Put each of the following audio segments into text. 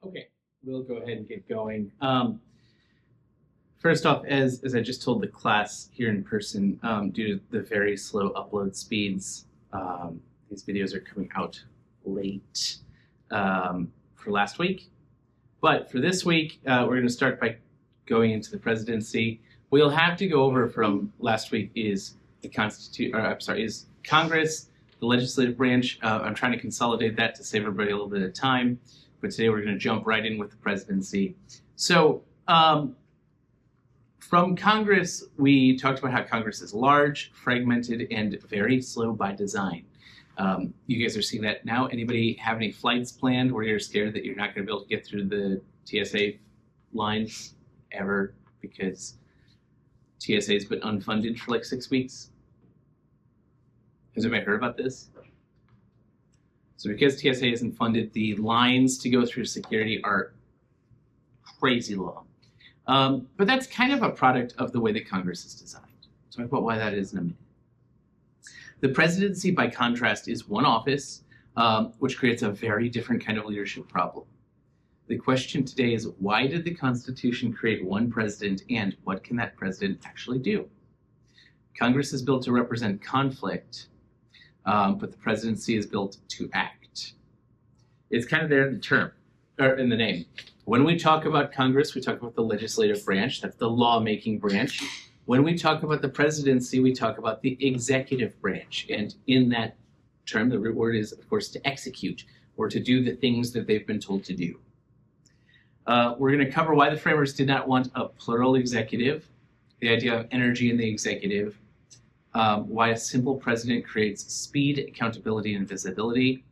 Okay, we'll go ahead and get going. First off, as I just told the class here in person, due to the very slow upload speeds, these videos are coming out late for last week. But for this week, we're going to start by going into the presidency. We'll have to go over from last week is is Congress, the legislative branch. I'm trying to consolidate that to save everybody a little bit of time. But today we're going to jump right in with the presidency. So from Congress, we talked about how Congress is large, fragmented, and very slow by design. You guys are seeing that now. Anybody have any flights planned where you're scared that you're not going to be able to get through the TSA lines ever because TSA has been unfunded for like 6 weeks? Has anybody heard about this? So because TSA isn't funded, the lines to go through security are crazy long. But that's kind of a product of the way that Congress is designed. Talk about why that is in a minute. The presidency, by contrast, is one office, which creates a very different kind of leadership problem. The question today is, why did the Constitution create one president, and what can that president actually do? Congress is built to represent conflict, but the presidency is built to act. It's kind of there in the term, or in the name. When we talk about Congress, we talk about the legislative branch. That's the lawmaking branch. When we talk about the presidency, we talk about the executive branch. And in that term, the root word is, of course, to execute or to do the things that they've been told to do. We're going to cover why the framers did not want a plural executive, the idea of energy in the executive, why a simple president creates speed, accountability, and visibility.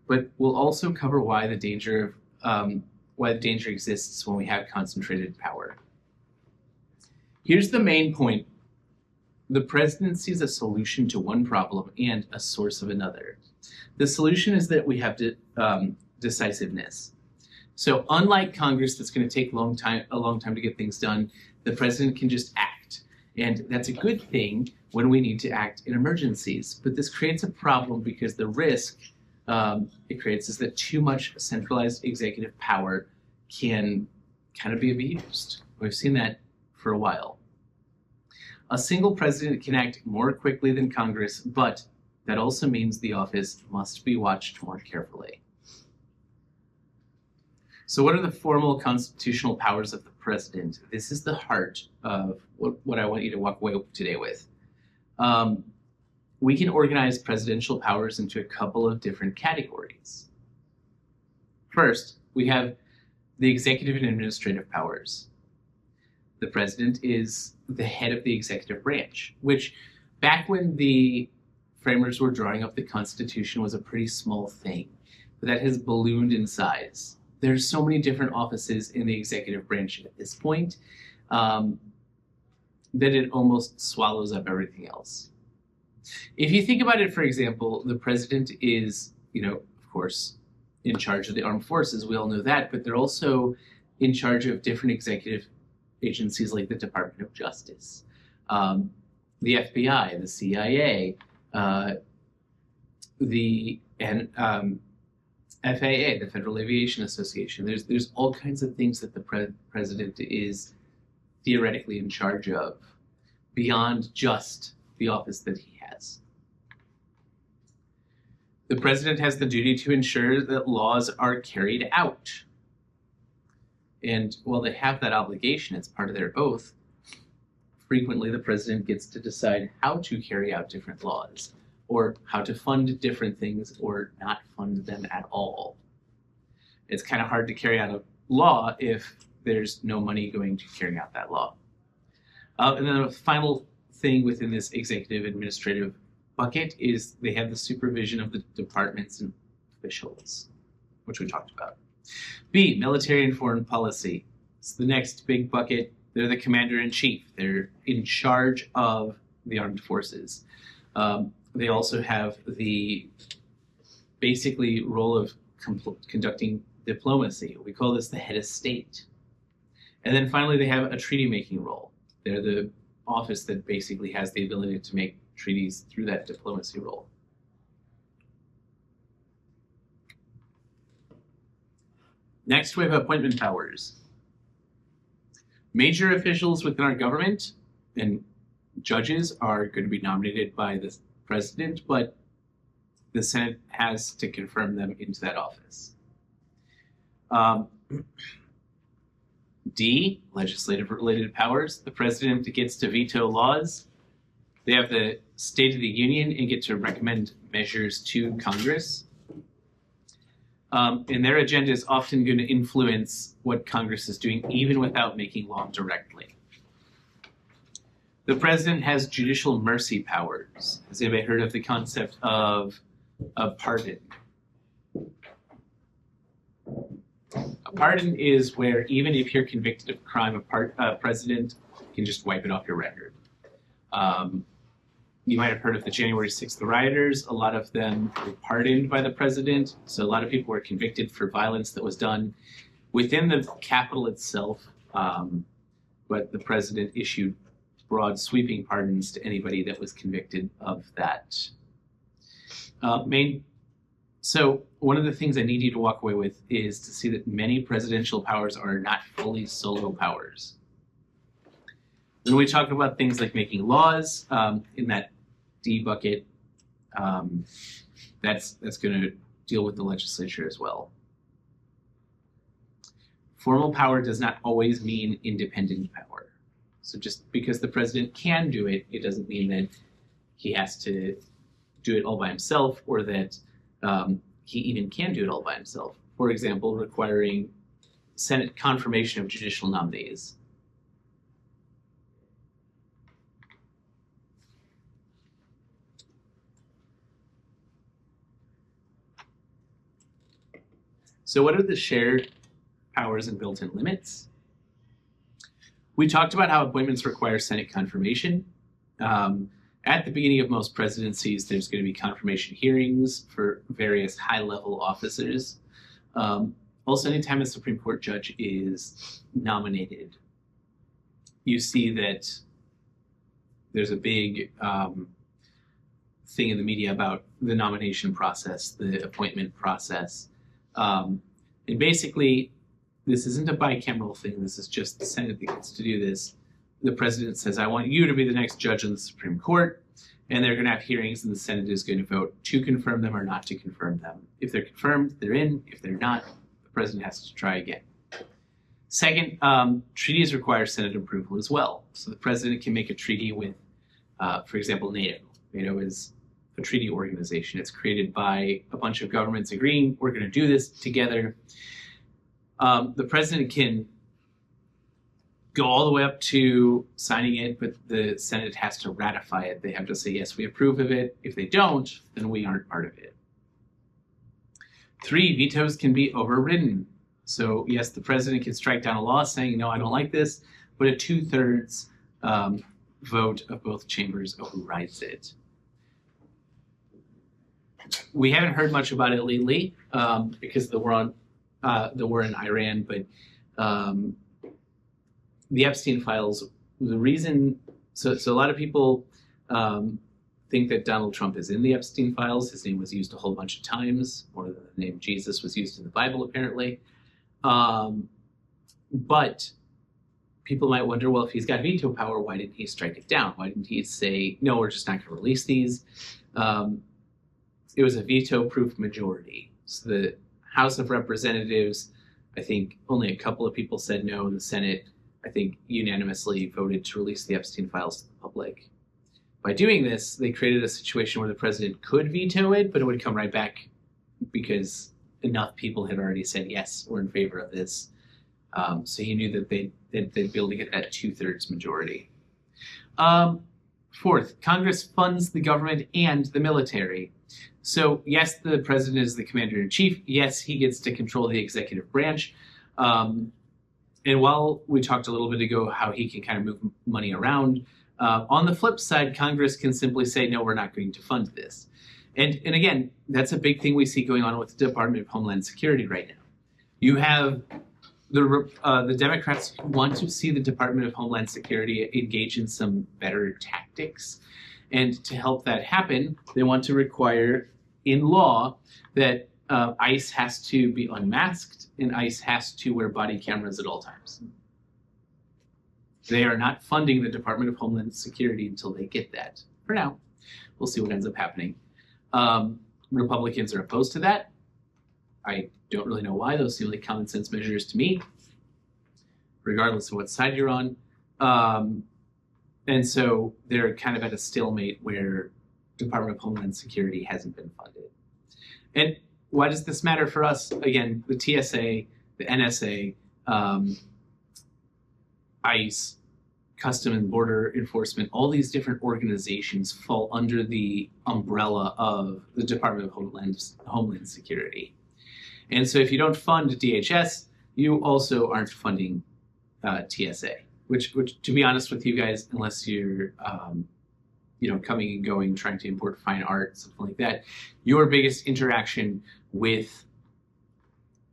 But we'll also cover why the danger exists when we have concentrated power. Here's the main point. The presidency is a solution to one problem and a source of another. The solution is that we have decisiveness. So unlike Congress, that's going to take a long time to get things done, the president can just act. And that's a good thing when we need to act in emergencies. But this creates a problem because the risk it creates is that too much centralized executive power can kind of be abused. We've seen that for a while. A single president can act more quickly than Congress, but that also means the office must be watched more carefully. So what are the formal constitutional powers of the president? This is the heart of what I want you to walk away today with. We can organize presidential powers into a couple of different categories. First, we have the executive and administrative powers. The president is the head of the executive branch, which back when the framers were drawing up the Constitution was a pretty small thing, but that has ballooned in size. There's so many different offices in the executive branch at this point that it almost swallows up everything else. If you think about it, for example, the president is, of course, in charge of the armed forces. We all know that, but they're also in charge of different executive agencies like the Department of Justice, the FBI, the CIA, the FAA, the Federal Aviation Association. There's all kinds of things that the president is theoretically in charge of beyond just the office that he has. The president has the duty to ensure that laws are carried out. And while they have that obligation, it's part of their oath, frequently the president gets to decide how to carry out different laws, or how to fund different things, or not fund them at all. It's kind of hard to carry out a law if there's no money going to carrying out that law. And then the final thing within this executive administrative bucket is they have the supervision of the departments and officials, which we talked about. B, military and foreign policy. It's the next big bucket. They're the commander-in-chief. They're in charge of the armed forces. They also have the basically role of conducting diplomacy. We call this the head of state. And then finally, they have a treaty-making role. They're the office that basically has the ability to make treaties through that diplomacy role. Next, we have appointment powers. Major officials within our government and judges are going to be nominated by the president, but the Senate has to confirm them into that office. D, legislative-related powers. The president gets to veto laws. They have the State of the Union and get to recommend measures to Congress. And their agenda is often going to influence what Congress is doing, even without making law directly. The president has judicial mercy powers. Has anybody heard of the concept of a pardon? A pardon is where even if you're convicted of a crime, a president can just wipe it off your record. You might have heard of the January 6th rioters. A lot of them were pardoned by the president. So a lot of people were convicted for violence that was done within the Capitol itself. But the president issued broad sweeping pardons to anybody that was convicted of that. So one of the things I need you to walk away with is to see that many presidential powers are not fully solo powers. When we talk about things like making laws, in that D bucket, that's going to deal with the legislature as well. Formal power does not always mean independent power. So just because the president can do it, it doesn't mean that he has to do it all by himself, or that he even can do it all by himself. For example, requiring Senate confirmation of judicial nominees. So what are the shared powers and built-in limits? We talked about how appointments require Senate confirmation. At the beginning of most presidencies, there's going to be confirmation hearings for various high-level officers. Also, anytime a Supreme Court judge is nominated, you see that there's a big thing in the media about the nomination process, the appointment process. And basically, this isn't a bicameral thing. This is just the Senate that gets to do this. The president says, I want you to be the next judge on the Supreme Court. And they're going to have hearings, and the Senate is going to vote to confirm them or not to confirm them. If they're confirmed, they're in. If they're not, the president has to try again. Second, treaties require Senate approval as well. So the president can make a treaty with, for example, NATO. NATO is a treaty organization. It's created by a bunch of governments agreeing, we're going to do this together. The president can go all the way up to signing it, but the Senate has to ratify it. They have to say, yes, we approve of it. If they don't, then we aren't part of it. 3, vetoes can be overridden. So yes, the president can strike down a law saying, no, I don't like this, but a 2/3 vote of both chambers overrides it. We haven't heard much about it lately because the war in Iran, but the Epstein files, the reason, so a lot of people think that Donald Trump is in the Epstein files. His name was used a whole bunch of times. More than the name Jesus was used in the Bible, apparently. But people might wonder, well, if he's got veto power, why didn't he strike it down? Why didn't he say, no, we're just not going to release these? It was a veto-proof majority. So the House of Representatives, I think only a couple of people said no, and the Senate, I think, unanimously voted to release the Epstein files to the public. By doing this, they created a situation where the president could veto it, but it would come right back because enough people had already said, yes, we're in favor of this. So he knew that they'd be able to get that 2/3 majority. Fourth, Congress funds the government and the military. So yes, the president is the commander-in-chief. Yes, he gets to control the executive branch. And while we talked a little bit ago how he can kind of move money around, on the flip side, Congress can simply say, no, we're not going to fund this. And again, that's a big thing we see going on with the Department of Homeland Security right now. You have the Democrats who want to see the Department of Homeland Security engage in some better tactics. And to help that happen, they want to require in law that ICE has to be unmasked, and ICE has to wear body cameras at all times. They are not funding the Department of Homeland Security until they get that. For now, we'll see what ends up happening. Republicans are opposed to that. I don't really know why. Those seem like common sense measures to me, regardless of what side you're on. And so they're kind of at a stalemate where Department of Homeland Security hasn't been funded. And why does this matter for us? Again, the TSA, the NSA, ICE, Custom and Border Enforcement, all these different organizations fall under the umbrella of the Department of Homeland Security. And so if you don't fund DHS, you also aren't funding TSA, which, to be honest with you guys, unless you're coming and going, trying to import fine art, something like that, your biggest interaction with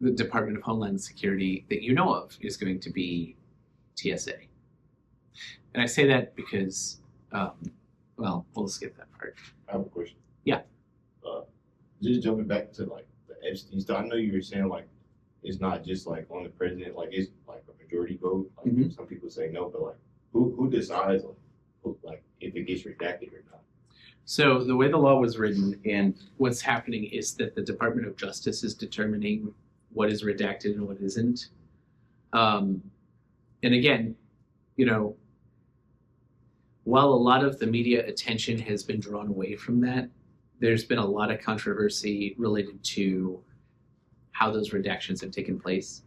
the Department of Homeland Security that you know of is going to be TSA. And I say that because, well, we'll skip that part. I have a question. Yeah. Just jumping back to like the Epstein stuff. I know you were saying like it's not just like on the president, like it's like a majority vote. Like some people say no, but like who decides like if it gets redacted or not? So the way the law was written and what's happening is that the Department of Justice is determining what is redacted and what isn't. And again, while a lot of the media attention has been drawn away from that, there's been a lot of controversy related to how those redactions have taken place.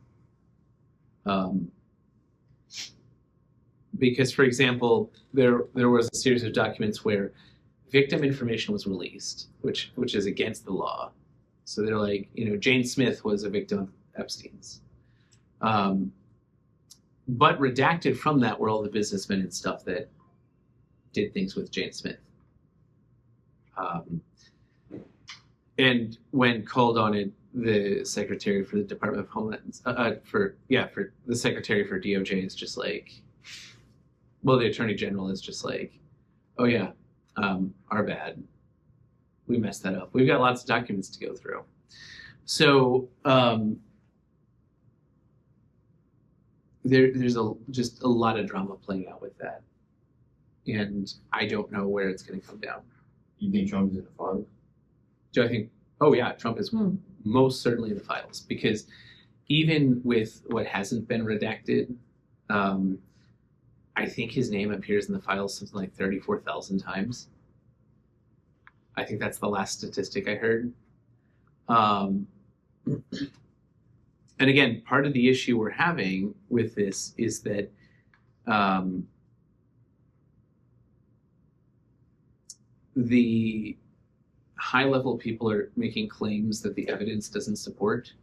Because, for example, there was a series of documents where victim information was released, which is against the law. So they're like, Jane Smith was a victim of Epstein's. But redacted from that were all the businessmen and stuff that did things with Jane Smith. And when called on it, the secretary for the Department of Homeland, for the secretary for DOJ is just like, well, the attorney general is just like, oh yeah, our bad. We messed that up. We've got lots of documents to go through. So there's just a lot of drama playing out with that. And I don't know where it's going to come down. You think Trump is in the files? Do I think? Oh yeah, Trump is most certainly in the files, because even with what hasn't been redacted, I think his name appears in the files something like 34,000 times. I think that's the last statistic I heard. And again, part of the issue we're having with this is that the high-level people are making claims that the evidence doesn't support.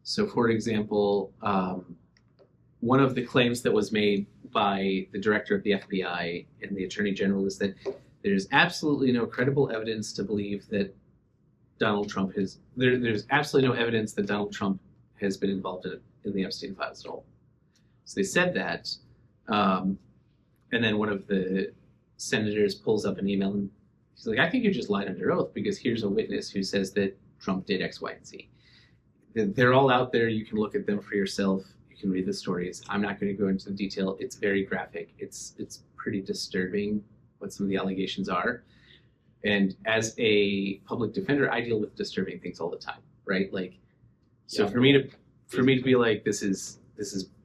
So, for example, one of the claims that was made by the director of the FBI and the Attorney General is that there's absolutely no credible evidence to believe that Donald Trump has. There's absolutely no evidence that Donald Trump has been involved in the Epstein files at all. So they said that, and then one of the senators pulls up an email and he's like, I think you just lied under oath, because here's a witness who says that Trump did X, Y, and Z. They're all out there. You can look at them for yourself. You can read the stories. I'm not going to go into the detail. It's very graphic. It's pretty disturbing what some of the allegations are. And as a public defender, I deal with disturbing things all the time, right? Like, so yeah, for me to be like, this is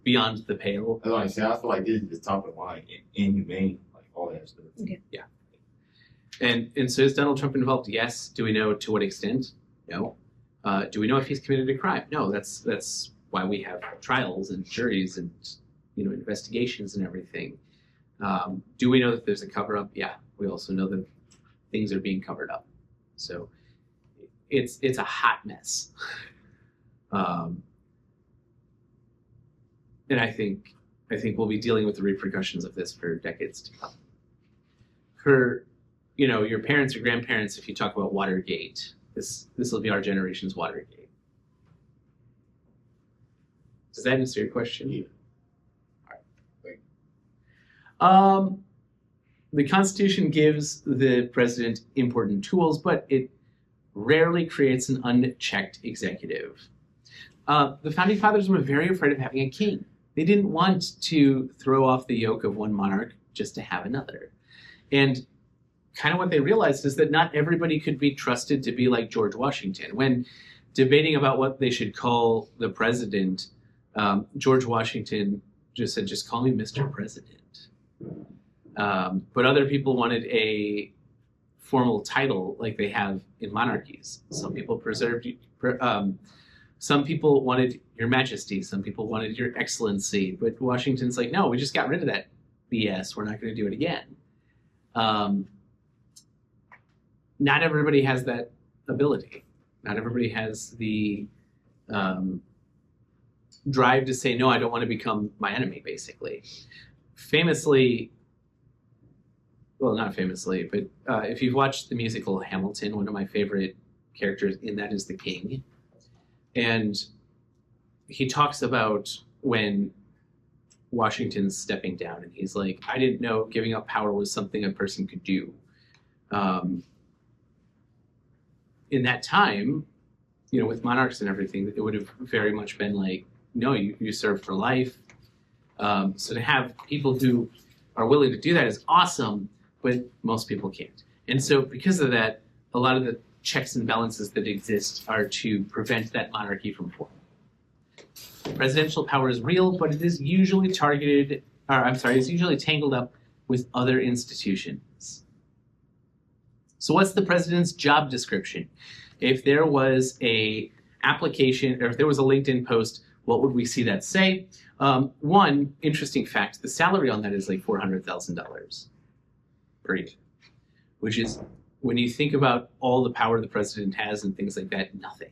beyond the pale. Like I said, I feel like this is the top of the line, inhumane, like all that stuff. Yeah. And so is Donald Trump involved? Yes. Do we know to what extent? No. Do we know if he's committed a crime? No. That's why we have trials and juries and investigations and everything. Do we know that there's a cover-up? Yeah. We also know that things are being covered up. So it's a hot mess. And I think we'll be dealing with the repercussions of this for decades to come. For your parents or grandparents, if you talk about Watergate, this will be our generation's Watergate. Does that answer your question? Yeah. All right. The Constitution gives the president important tools, but it rarely creates an unchecked executive. The Founding Fathers were very afraid of having a king. They didn't want to throw off the yoke of one monarch just to have another. And kind of what they realized is that not everybody could be trusted to be like George Washington. When debating about what they should call the president, George Washington just said, just call me Mr. President. But other people wanted a formal title like they have in monarchies. Some people some people wanted Your Majesty, some people wanted Your Excellency, but Washington's like, no, we just got rid of that BS. We're not going to do it again. Not everybody has that ability. Not everybody has the drive to say, no, I don't want to become my enemy, basically. Famously, well, not famously, but if you've watched the musical Hamilton, one of my favorite characters in that is the king. And he talks about when Washington's stepping down, and he's like, I didn't know giving up power was something a person could do. In that time, with monarchs and everything, it would have very much been like, no, you serve for life. So to have people who are willing to do that is awesome, but most people can't. And so because of that, a lot of the checks and balances that exist are to prevent that monarchy from forming. Presidential power is real, but it is usually it's usually tangled up with other institutions. So what's the president's job description? If there was a application, or if there was a LinkedIn post, what would we see that say? One interesting fact, the salary on that is like $400,000 per year, which is, when you think about all the power the president has and things like that, nothing.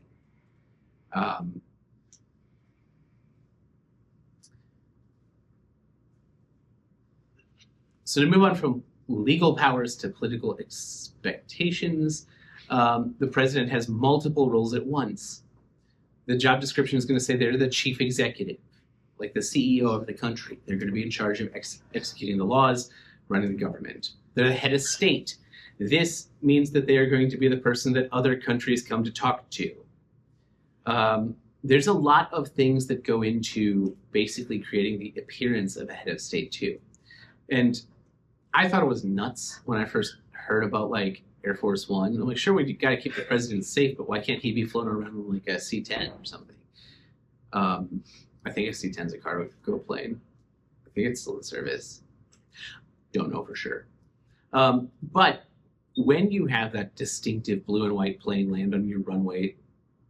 So to move on from legal powers to political expectations, the president has multiple roles at once. The job description is going to say they're the chief executive, like the CEO of the country. They're going to be in charge of executing the laws, running the government. They're the head of state. This means that they are going to be the person that other countries come to talk to. There's a lot of things that go into basically creating the appearance of a head of state too. And I thought it was nuts when I first heard about like Air Force One. I'm like, sure, we got to keep the president safe, but why can't he be flown around in like a C-10 or something? I think a C-10 is a cargo plane. I think it's still in service. Don't know for sure. But when you have that distinctive blue and white plane land on your runway,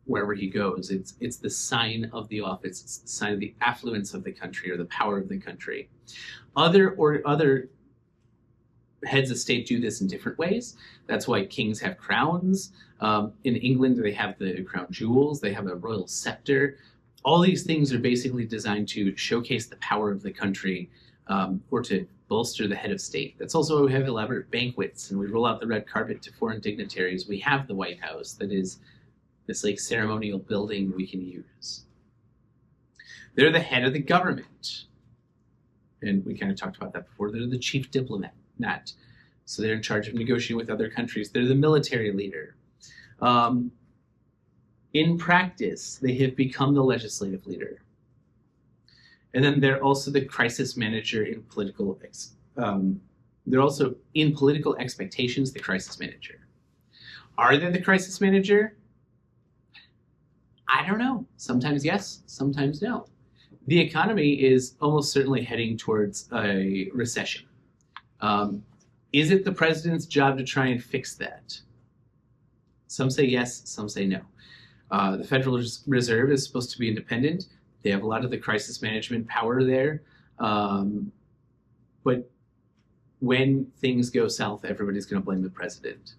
wherever he goes, it's the sign of the office. It's the sign of the affluence of the country or the power of the country. Other heads of state do this in different ways. That's why kings have crowns. In England, they have the crown jewels. They have a royal scepter. All these things are basically designed to showcase the power of the country, or to bolster the head of state. That's also why we have elaborate banquets and we roll out the red carpet to foreign dignitaries. We have the White House that is this like ceremonial building we can use. They're the head of the government. And we kind of talked about that before. They're the chief diplomat. So they're in charge of negotiating with other countries. They're the military leader. In practice, they have become the legislative leader. And then they're also the crisis manager in political, they're also in political expectations, the crisis manager. Are they the crisis manager? I don't know. Sometimes yes, sometimes no. The economy is almost certainly heading towards a recession. Is it the president's job to try and fix that? Some say yes, some say no. The Federal Reserve is supposed to be independent. They have a lot of the crisis management power there. But when things go south, everybody's going to blame the president.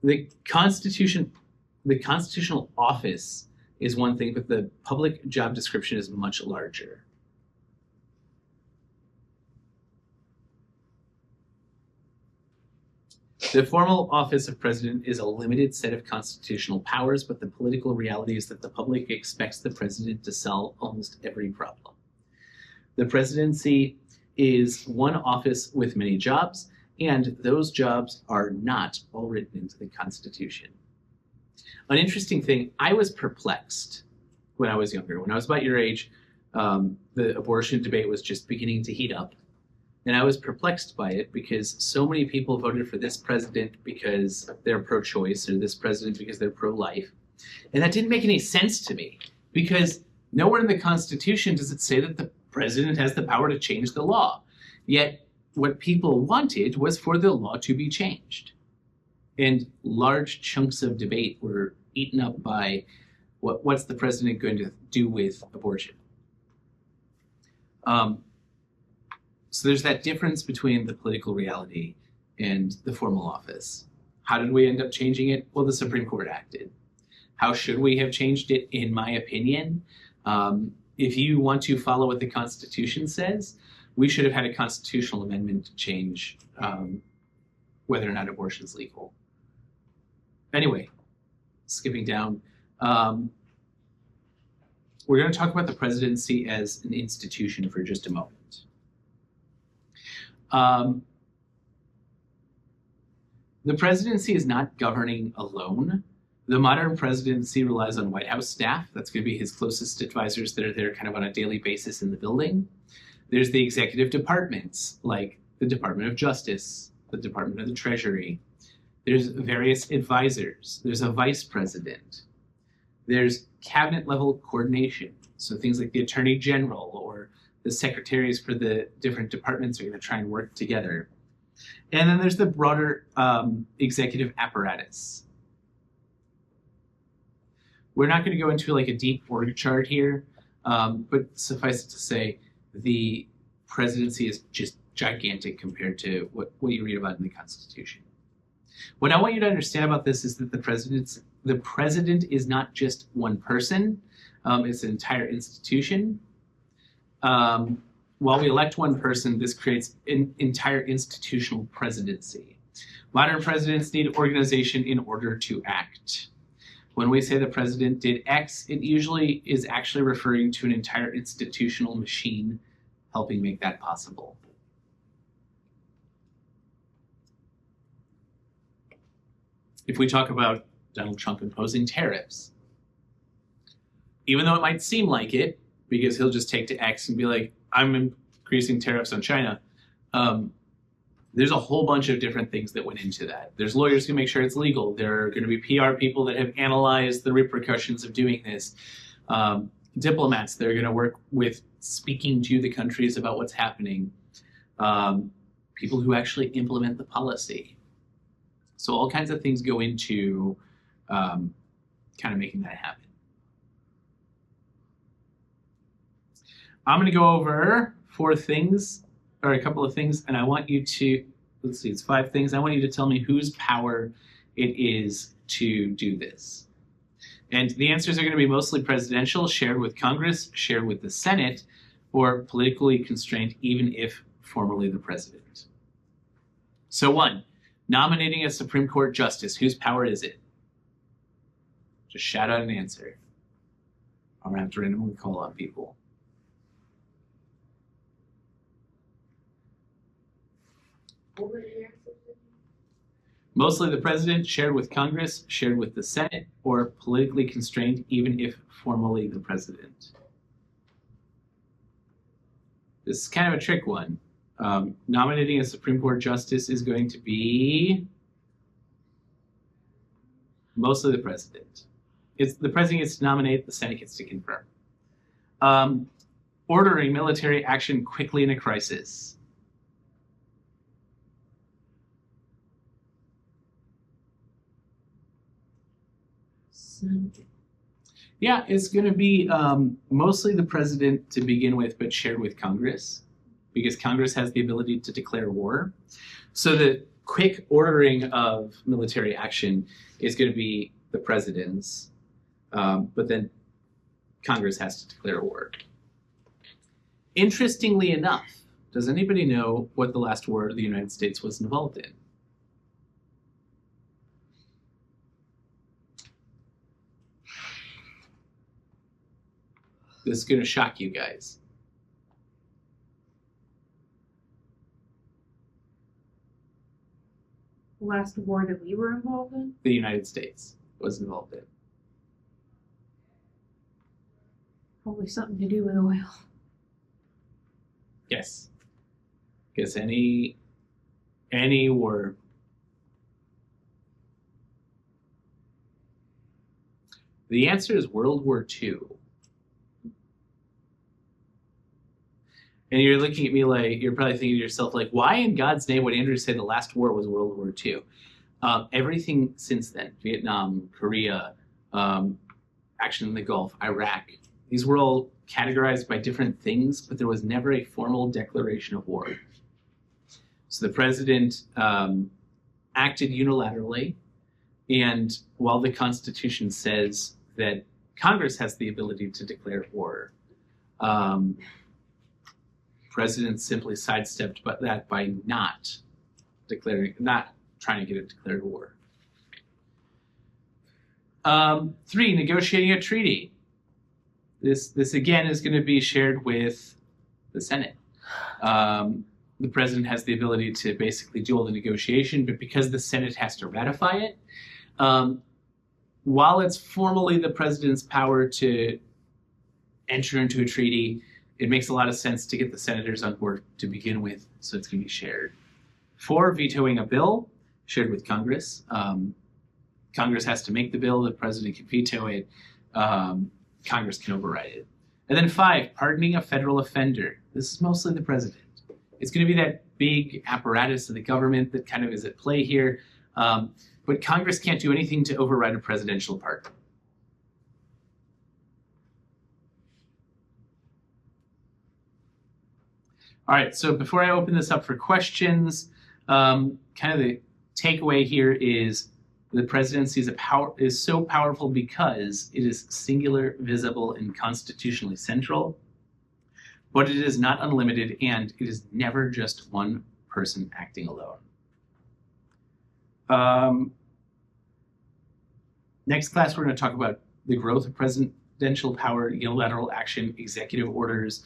The constitutional office is one thing, but the public job description is much larger. The formal office of president is a limited set of constitutional powers, but the political reality is that the public expects the president to solve almost every problem. The presidency is one office with many jobs, And those jobs are not all written into the Constitution. An interesting thing, I was perplexed when I was younger. When I was about your age, the abortion debate was just beginning to heat up. And I was perplexed by it because so many people voted for this president because they're pro-choice or this president because they're pro-life. And that didn't make any sense to me because nowhere in the Constitution does it say that the president has the power to change the law. Yet what people wanted was for the law to be changed. And large chunks of debate were eaten up by what's the president going to do with abortion. So there's that difference between the political reality and the formal office. How did we end up changing it? Well, the Supreme Court acted. How should we have changed it, in my opinion? If you want to follow what the Constitution says, we should have had a constitutional amendment to change whether or not abortion is legal. Anyway, skipping down, we're going to talk about the presidency as an institution for just a moment. The presidency is not governing alone. The modern presidency relies on White House staff. That's going to be his closest advisors that are there kind of on a daily basis in the building. There's the executive departments, like the Department of Justice, the Department of the Treasury. There's various advisors. There's a vice president. There's cabinet level coordination. So things like the Attorney General or the secretaries for the different departments are going to try and work together. And then there's the broader executive apparatus. We're not going to go into like a deep org chart here, but suffice it to say, the presidency is just gigantic compared to what you read about in the Constitution. What I want you to understand about this is that the president is not just one person, it's an entire institution. While we elect one person, this creates an entire institutional presidency. Modern presidents need organization in order to act. When we say the president did X, it usually is actually referring to an entire institutional machine helping make that possible. If we talk about Donald Trump imposing tariffs, even though it might seem like it, because he'll just take to X and be like, I'm increasing tariffs on China, there's a whole bunch of different things that went into that. There's lawyers who make sure it's legal. There are going to be PR people that have analyzed the repercussions of doing this. Diplomats that are going to work with speaking to the countries about what's happening. People who actually implement the policy. So all kinds of things go into kind of making that happen. I'm going to go over 4 things, or a couple of things, and I want you to, let's see, it's 5 things. I want you to tell me whose power it is to do this. And the answers are going to be mostly presidential, shared with Congress, shared with the Senate, or politically constrained, even if formally the president. So 1, nominating a Supreme Court justice. Whose power is it? Just shout out an answer. I'm going to have to randomly call on people. Mostly the president, shared with Congress, shared with the Senate, or politically constrained, even if formally the president. This is kind of a trick one. Nominating a Supreme Court justice is going to be mostly the president. The president gets to nominate, the Senate gets to confirm. Ordering military action quickly in a crisis. Yeah, it's going to be mostly the president to begin with, but shared with Congress, because Congress has the ability to declare war. So the quick ordering of military action is going to be the president's, but then Congress has to declare war. Interestingly enough, does anybody know what the last war the United States was involved in? This is going to shock you guys. last war that we were involved in? The United States was involved in. Probably something to do with oil. Yes. Guess any war. The answer is World War II. And you're looking at me like, you're probably thinking to yourself, like, why in God's name would Andrew say the last war was World War II? Everything since then, Vietnam, Korea, action in the Gulf, Iraq, these were all categorized by different things, but there was never a formal declaration of war. So the president acted unilaterally, and while the Constitution says that Congress has the ability to declare war, president simply sidestepped that by not trying to get it declared war. 3, negotiating a treaty. This again is going to be shared with the Senate. The president has the ability to basically do all the negotiation, but because the Senate has to ratify it, while it's formally the president's power to enter into a treaty, it makes a lot of sense to get the senators on board to begin with, so it's going to be shared. 4, vetoing a bill, shared with Congress. Congress has to make the bill, the president can veto it, Congress can override it. And then 5, pardoning a federal offender. This is mostly the president. It's going to be that big apparatus of the government that kind of is at play here, but Congress can't do anything to override a presidential pardon. All right, so before I open this up for questions, kind of the takeaway here is the presidency is so powerful because it is singular, visible, and constitutionally central, but it is not unlimited, and it is never just one person acting alone. Next class, we're going to talk about the growth of presidential power, unilateral action, executive orders,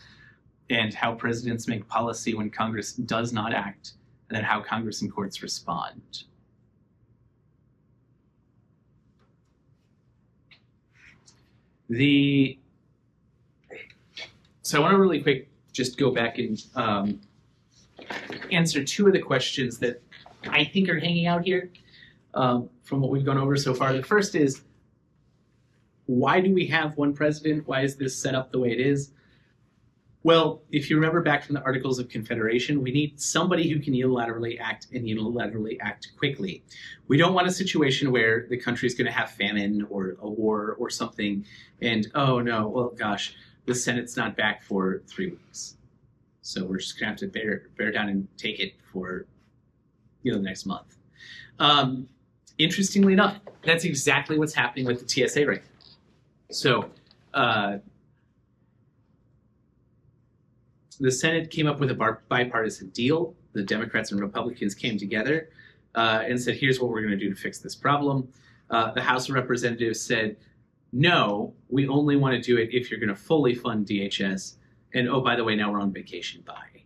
and how presidents make policy when Congress does not act, and then how Congress and courts respond. So I want to really quick just go back and answer 2 of the questions that I think are hanging out here from what we've gone over so far. The first is, why do we have one president? Why is this set up the way it is? Well, if you remember back from the Articles of Confederation, we need somebody who can unilaterally act and unilaterally act quickly. We don't want a situation where the country is going to have famine or a war or something, and oh no, well gosh, the Senate's not back for 3 weeks. So we're just going to have to bear down and take it for the next month. Interestingly enough, that's exactly what's happening with the TSA right now. So the Senate came up with a bipartisan deal. The Democrats and Republicans came together and said, here's what we're going to do to fix this problem. The House of Representatives said, no, we only want to do it if you're going to fully fund DHS. And oh, by the way, now we're on vacation. Bye.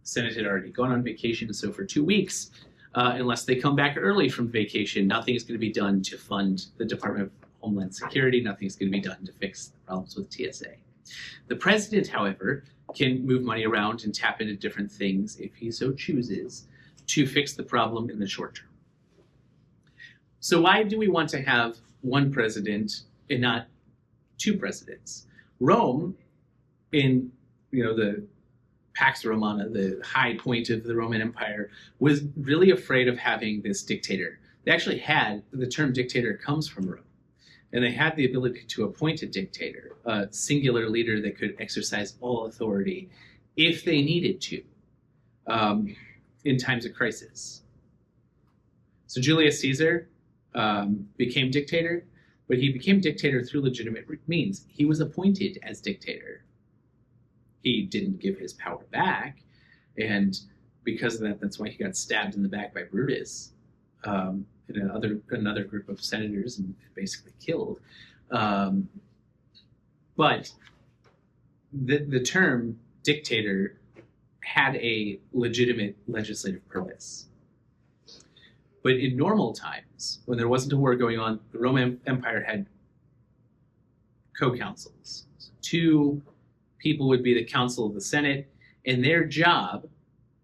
The Senate had already gone on vacation, so for 2 weeks, unless they come back early from vacation, nothing is going to be done to fund the Department of Homeland Security. Nothing is going to be done to fix the problems with TSA. The president, however, can move money around and tap into different things, if he so chooses, to fix the problem in the short term. So why do we want to have one president and not 2 presidents? Rome, in the Pax Romana, the high point of the Roman Empire, was really afraid of having this dictator. They actually had, the term dictator comes from Rome, and they had the ability to appoint a dictator, a singular leader that could exercise all authority if they needed to in times of crisis. So Julius Caesar became dictator, but he became dictator through legitimate means. He was appointed as dictator. He didn't give his power back, and because of that, that's why he got stabbed in the back by Brutus and another group of senators, and basically killed. But the term dictator had a legitimate legislative purpose. But in normal times, when there wasn't a war going on, the Roman Empire had co-councils. So 2 people would be the council of the Senate, and their job,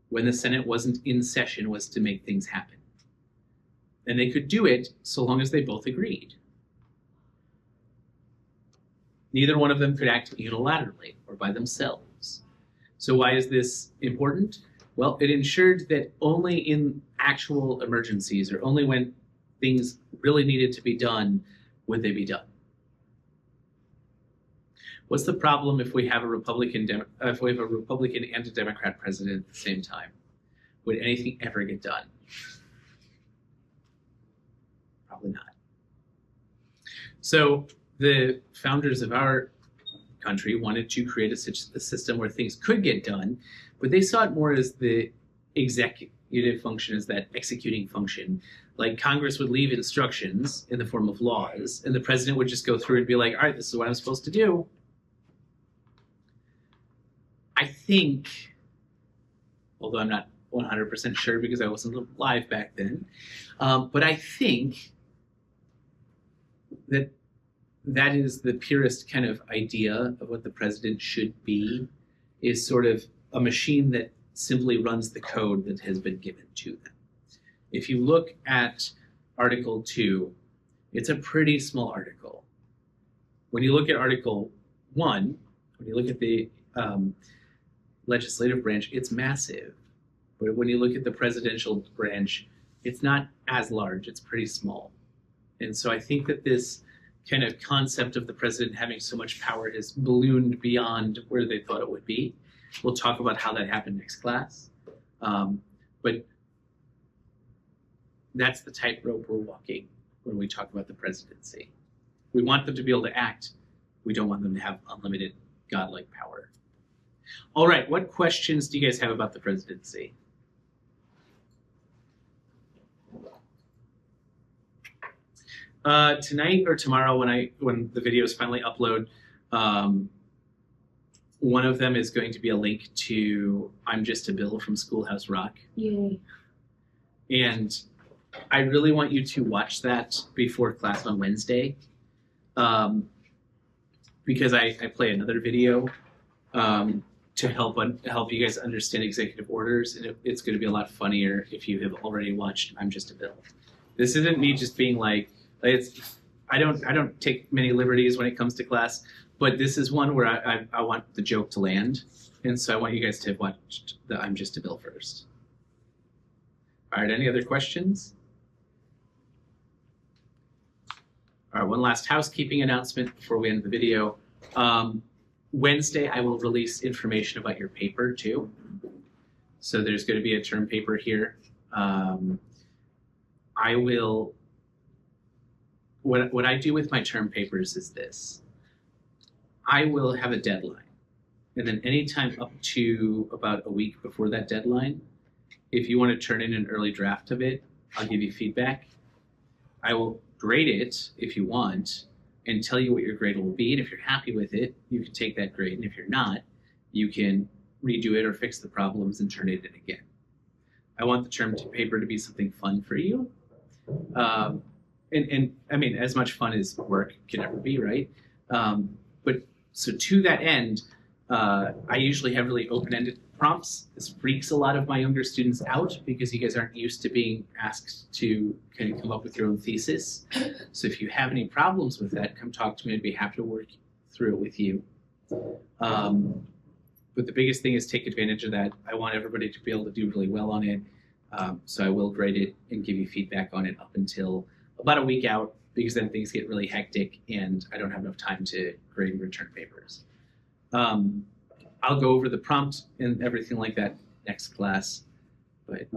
when the Senate wasn't in session, was to make things happen. And they could do it so long as they both agreed. Neither one of them could act unilaterally or by themselves. So why is this important? Well, it ensured that only in actual emergencies, or only when things really needed to be done, would they be done. What's the problem if we have a Republican and a Democrat president at the same time? Would anything ever get done? Probably not. So the founders of our country wanted to create a system where things could get done, but they saw it more as the executive function, as that executing function. Like Congress would leave instructions in the form of laws, and the president would just go through and be like, all right, this is what I'm supposed to do. I think, although I'm not 100% sure because I wasn't alive back then, but I think that that is the purest kind of idea of what the president should be, is sort of a machine that simply runs the code that has been given to them. If you look at Article 2, it's a pretty small article. When you look at Article 1, when you look at the legislative branch, it's massive. But when you look at the presidential branch, it's not as large, it's pretty small. And so I think that this kind of concept of the president having so much power has ballooned beyond where they thought it would be. We'll talk about how that happened next class. But that's the tightrope we're walking when we talk about the presidency. We want them to be able to act. We don't want them to have unlimited godlike power. All right, what questions do you guys have about the presidency? Tonight or tomorrow, when the videos finally upload, one of them is going to be a link to I'm Just a Bill from Schoolhouse Rock. Yay. And I really want you to watch that before class on Wednesday, because I play another video to help you guys understand executive orders, and it's going to be a lot funnier if you have already watched I'm Just a Bill. This isn't me just being like I don't take many liberties when it comes to class, but this is one where I want the joke to land, and so I want you guys to have watched the I'm Just a Bill first. All right, any other questions? All right, one last housekeeping announcement before we end the video. Wednesday, I will release information about your paper too. So there's going to be a term paper here. What I do with my term papers is this. I will have a deadline. And then anytime up to about a week before that deadline, if you want to turn in an early draft of it, I'll give you feedback. I will grade it if you want and tell you what your grade will be. And if you're happy with it, you can take that grade. And if you're not, you can redo it or fix the problems and turn it in again. I want the term paper to be something fun for you. And I mean, as much fun as work can ever be, right? But so to that end, I usually have really open-ended prompts. This freaks a lot of my younger students out because you guys aren't used to being asked to kind of come up with your own thesis. So if you have any problems with that, come talk to me. I'd be happy to work through it with you. But the biggest thing is take advantage of that. I want everybody to be able to do really well on it. So I will grade it and give you feedback on it up until about a week out, because then things get really hectic and I don't have enough time to grade and return papers. I'll go over the prompt and everything like that next class, but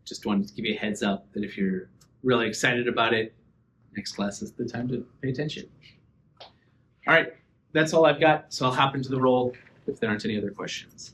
just wanted to give you a heads up that if you're really excited about it, next class is the time to pay attention. All right, that's all I've got, so I'll hop into the roll if there aren't any other questions.